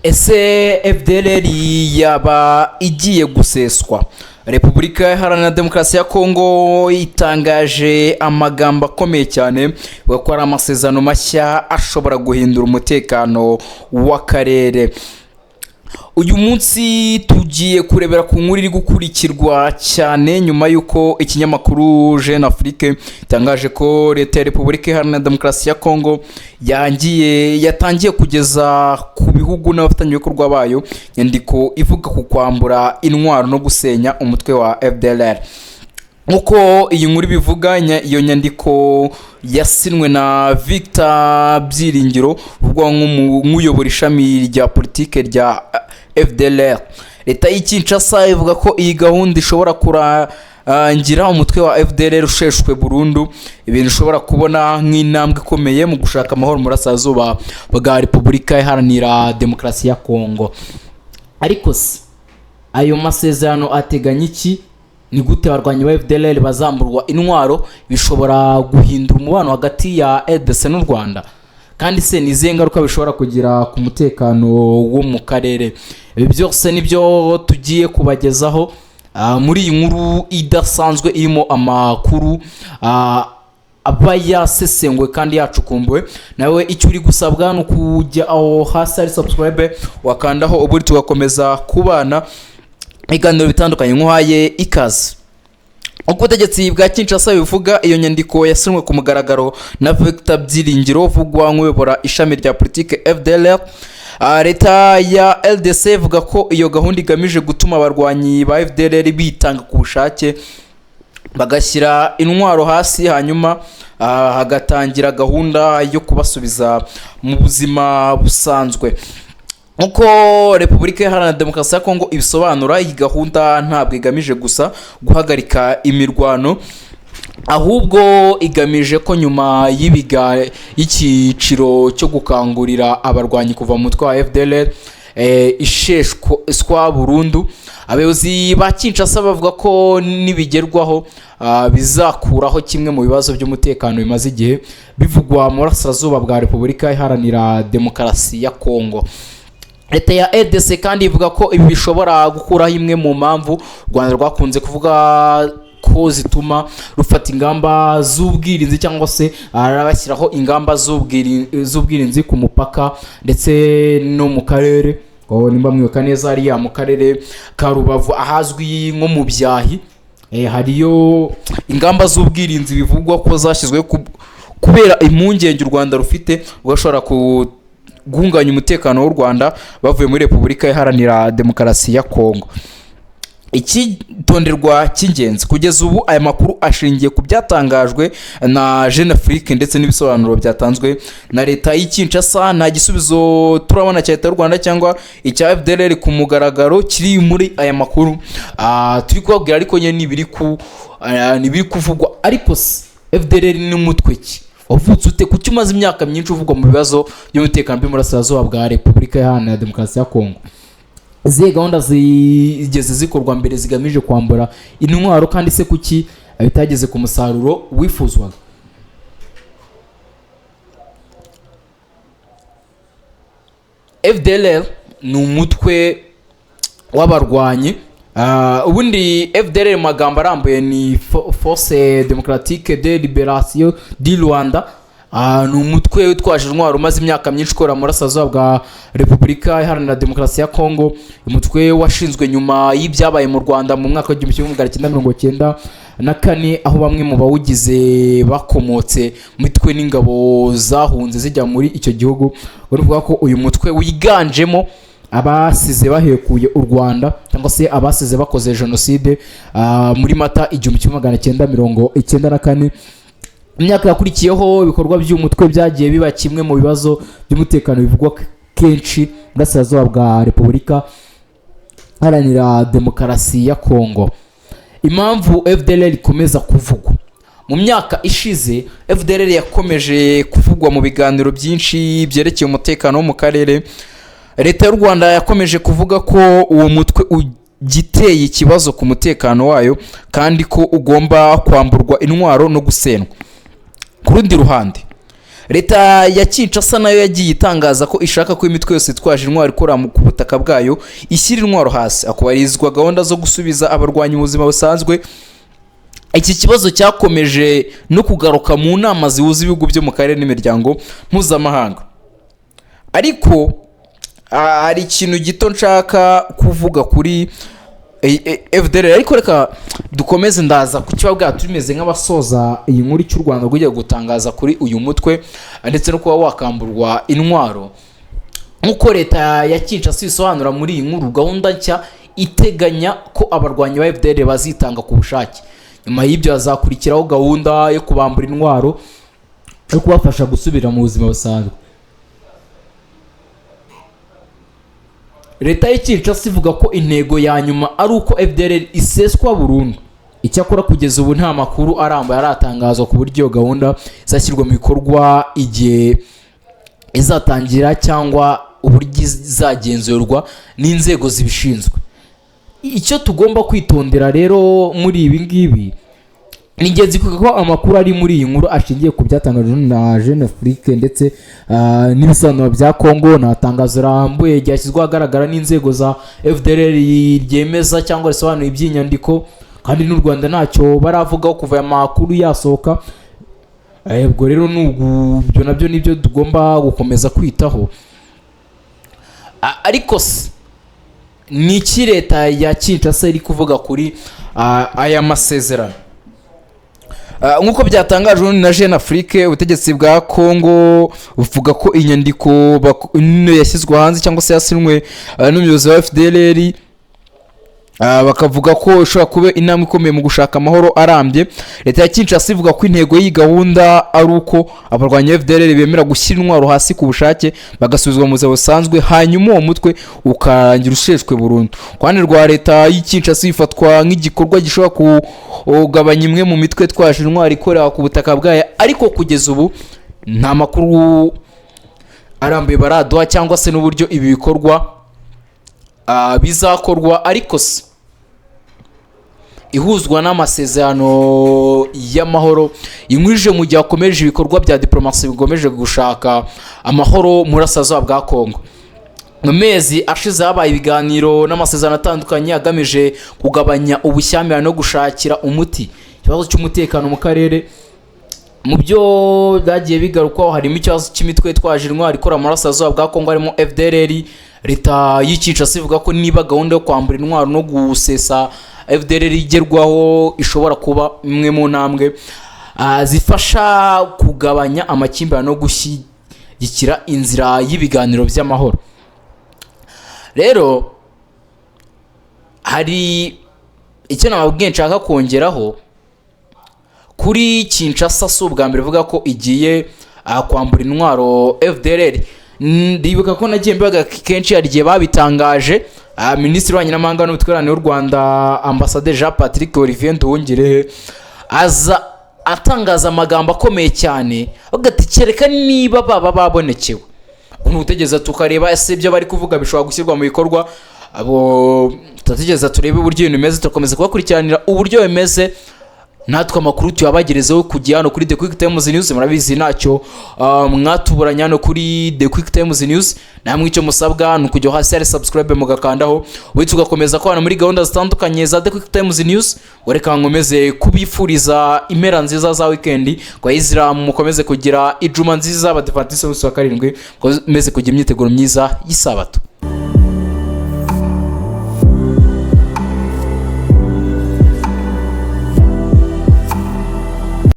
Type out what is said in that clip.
ese FDLR yaba igiye guseswa? Repubulika Iharanira Demokarasi ya Kongo itangaje amagambo akomeye cyane ko ari amasezerano mashya ashobora guhindura umutekano w'akarere. Uyu munsi tugiye kurebera ku nkuru iri gukurikirwa cyane nyuma y'uko ikinyamakuru Jeune Afrique itangaje ko leta ya Repubulika Iharanira Demokarasi ya Kongo yatangiye kugeza ku bihugu n'abafatanyabikorwa bayo nyandiko ivuga ku kwambura intwaro no gusenya umutwe wa FDLR. Nkuko iyi nkuru bivuga, iyo nyandiko yasinwe na Victor Byiringiro uvugwa nk'uyobora ishami rya politike rya FDLR. Leta y'Kinshasa ivuga ko iyi gahunda ishobora kurangira umutwe wa FDLR usheshwe burundu, ibintu ushobora kubona nk'intambwe ikomeye mu gushaka amahoro mu burasirazuba bwa Repubulika Iharanira Demokarasi ya Kongo. Ariko se ayo masezerano ateganya iki? Ni gute abarwanyi ba FDLR bazamburwa intwaro bishobora guhindura umubano hagati ya RDC n'u Rwanda? Kandi se ni izihe ngaruka bishobora kugira ku mutekano wo mu karere? Ibi byose nibyo tugiye kubagezaho muri iyi nkuru idasanzwe irimo amakuru aba yasesengwe kandi yacukumbuwe. Nawe icyo uri gusabwa ni ukujya aho hasi ari subscribe, wakandaho ubundi tugakomeza kubana ibiganiro bitandukanye nk'uhaye ikaze. Uko ubutegetsi bwa Kinshasa bivuga, iyo nyandiko yasinwe ku mugaragaro na Victor Byiringiro uvugwa nk'uyobora ishami rya politike FDLR. Leta ya LDC ivuga ko iyo gahunda igamije gutuma abarwanyi ba FDLR bitanga ku bushake bagashyira intwaro hasi, hanyuma hagatangira gahunda yo kubasubiza mu buzima busanzwe. Nkuko Repubulika Iharanira Demokarasi ya Kongo ibisobanura, iyi gahunda ntabwo igamije gusa guhagarika imirwano, ahubwo igamije ko nyuma y'ikiciro cyo gukangurira abarwanyi kuva mu mutwe wa FDLR isheshwa burundu. Abayobozi ba Kinshasa bavuga ko nibigerwaho bizakuraho kimwe mu bibazo by'umutekano bimaze igihe bivugwa mu burasirazuba bwa Repubulika Iharanira Demokarasi ya Kongo. Leta ya RDC kandi ivuga ko ibi bishobora gukuraho imwe mu mpamvu u Rwanda rwakunze kuvuga ko zituma rufata ingamba z'ubwirinzi cyangwa se arabashyiraho ingamba z'ubwirinzi ku mupaka ndetse no mu karere. Nimba mwibuka neza, hariya mu karere ka Rubavu ahazwi nko mu Byahi hariyo ingamba z'ubwirinzi bivugwa ko zashyizwe kubera impungenge u Rwanda rufite ugashobora guhunganya umutekano w'u Rwanda bavuye muri Repubulika Iharanira Demokarasi ya Kongo. Ikitonderwa cy'ingenzi kugeza ubu, aya makuru ashingiye ku byatangajwe na Jeune Afrique ndetse n'ibisobanuro byatanzwe na leta y'Kinshasa. Nta gisubizo turabona cya leta y'u Rwanda cyangwa icya FDLR ku mugaragaro kiri muri aya makuru turi kubabwira, ariko nyine nibiri kuvugwa. Ariko FDLR ni umutwe ki? Wavutse ute? Kuki umaze imyaka myinshi uvugwa mu bibazo by'umutekano by'umurasirazuba bwa Repubulika Iharanira Demokarasi ya Kongo? Izi gahunda zigeze zikorwa mbere zigamije kwambura intwaro, kandi se kuki bitageze ku musaruro wifuzwaga? FDLR ni umutwe w'abarwanyi. Ubundi FDLR mu magambo arambuye ni Force Démocratique de Libération du Rwanda. Ni umutwe witwaje intwaro umaze imyaka myinshi ukora mu burasirazuba bwa Repubulika Iharanira Demokarasi ya Kongo. Umutwe washinzwe nyuma y'ibyabaye mu Rwanda mu mwaka wa 1994, aho bamwe mu bawugize bakomotse mitwe n'ingabo zahunze zijya muri icyo gihugu. Bavuga ko uyu mutwe wiganjemo abasize bahekuye u Rwanda cyangwa se abasize bakoze jenoside muri Mata 1994. Imyaka yakurikiyeho ibikorwa by'umutwe byagiye biba kimwe mu bibazo by'umutekano bivugwa kenshi burasirazuba bwa Repubulika Iharanira Demokarasi ya Kongo. Impamvu FDLR ikomeza kuvugwa mu myaka ishize, FDLR yakomeje kuvugwa mu biganiro byinshi byerekeye umutekano wo mu karere. Leta y'u Rwanda yakomeje kuvuga ko uwo mutwe ugiteye ikibazo ku mutekano wayo kandi ko ugomba kwamburwa intwaro no gusenwa. Ku rundi ruhande, leta ya Kinshasa nayo yagiye itangaza ko ishaka ko imitwe yose itwaje intwaro ikora ku butaka bwayo ishyira intwaro hasi, akubarizwa gahunda zo gusubiza abarwanyi ubuzima busanzwe. Iki kibazo cyakomeje no kugaruka mu nama zihuza ibihugu byo mu karere n'imiryango mpuzamahanga. Ariko hari ikintu gito nshaka kuvuga kuri FDLR, ariko reka dukomeze ndaza ku kibazo tumeze nk'abasoza iyi nkuru cy'u Rwanda rujya gutangaza kuri uyu mutwe ndetse no kuba wakamburwa intwaro. Nk'uko leta ya Kinshasa isobanura muri iyi nkuru, gahunda nshya iteganya ko abarwanyi ba FDLR bazitanga ku bushake. Nyuma y'ibyo hazakurikiraho gahunda yo kubambura intwaro no kubafasha gusubira mu buzima busanzwe. Leta ya Kinshasa ivuga ko intego ya nyuma ari uko FDLR iseswa burundu. Icyakora kugeza ubu nta makuru arambuye aratangazwa ku buryo gahunda izashyirwa mu bikorwa, igihe izatangira cyangwa uburyo izagenzurwa n'inzego zibishinzwe. Icyo tugomba kwitondera rero muri ibi ngibi ni ingenzi kuko amakuru ari muri iyi nkuru ashingiye ku byatangajwe na Jeune Afrique ndetse n'ibisobanuro bya Congo. Nta tangazo rambuye ryashyizwe ahagaragara n'inzego za FDLR ryemeza cyangwa risobanura iby'inyandiko, kandi n'u Rwanda ntacyo baravugaho kuva aya makuru yasohoka. Ubwo rero n'ubwo nabyo nibyo tugomba gukomeza kwitaho. Ariko ni iki leta ya Kinshasa iri kuvuga kuri aya masezerano? Nk'uko byatangajwe na Jeune Afrique, ubutegetsi bwa Congo buvuga ko inyandiko yashyizwe hanze cyangwa se yasinwe n'umuyobozi wa FDLR, bakavuga ko ishobora kuba inama ikomeye mu gushaka amahoro arambye. Leta ya Kinshasa ivuga ko intego y'iyi gahunda ari uko abarwanyi ba FDLR bemera gushyira intwaro hasi ku bushake bagasubizwa mu buzima busanzwe, hanyuma uwo mutwe ukarangira usheshwe burundu. Ku ruhande rwa leta y'i Kinshasa ifatwa nk'igikorwa gishobora kugabanya imwe mu mitwe twaje intwaro ikorera ku butaka bwayo, ariko kugeza ubu nta makuru arambuye baraduha cyangwa se n'uburyo ibi bikorwa bizakorwa. Ariko ihuzwa n'amasezerano y'amahoro inkwije mu gihe hakomeje ibikorwa bya diplomasi bigomeje gushaka amahoro mu burasirazuba bwa Congo. Mu mezi ashize habaye ibiganiro n'amasezerano atandukanye agamije kugabanya ubushyamirane no gushakira umuti ikibazo cy'umutekano mu karere. Mu byo byagiye bigarukwaho harimo ikibazo cy'imitwe twaje intwaro ikora mu burasirazuba bwa Congo harimo FDLR. Leta y'i Kinshasa ivuga ko niba gahunda yo kwambura intwaro no gusesa FDLR igerwaho, ishobora kuba imwe mu ntambwe zifasha kugabanya amakimbirane no gushyigikira inzira y'ibiganiro by'amahoro. Rero hari icyo nababwiye nshaka kongeraho kuri Kinshasa. Si ubwa mbere ivuga ko igiye kwambura intwaro FDLR. Ndibuka ko nagiye mbaga kenshi hari igihe babitangaje. Minisitiri w'Ububanyi n'Amahanga n'Ubutwererane w'u Rwanda Ambasaderi Jean Patrick Olivier Nduhungirehe aza atangaza amagambo akomeye cyane avuga ati kereka niba baba babonekewe. Ubutegeza tukareba ese ibyo bari kuvuga bishobora gushyirwa mu bikorwa. Abo tutategeza turebe uburyo ibintu bimeze, tukomeza kubakurikiranira uburyo bimeze, natwe amakuru tuyabagerezeho kujya hano kuri The Quick Times News. Murabizi ntacyo mwatuburanya hano kuri The Quick Times News. Namwe icyo musabwa ni ukujya hasi ari subscribe mugakandaho, ubu tugakomeza kubana muri gahunda zitandukanye za The Quick Times News. Reka nkomeze kubifuriza impera nziza za weekend kwa Islam, mukomeze kugira ijuma nziza, abadivantiste bose wa karindwi mukomeze kugira imyiteguro myiza y'isabato.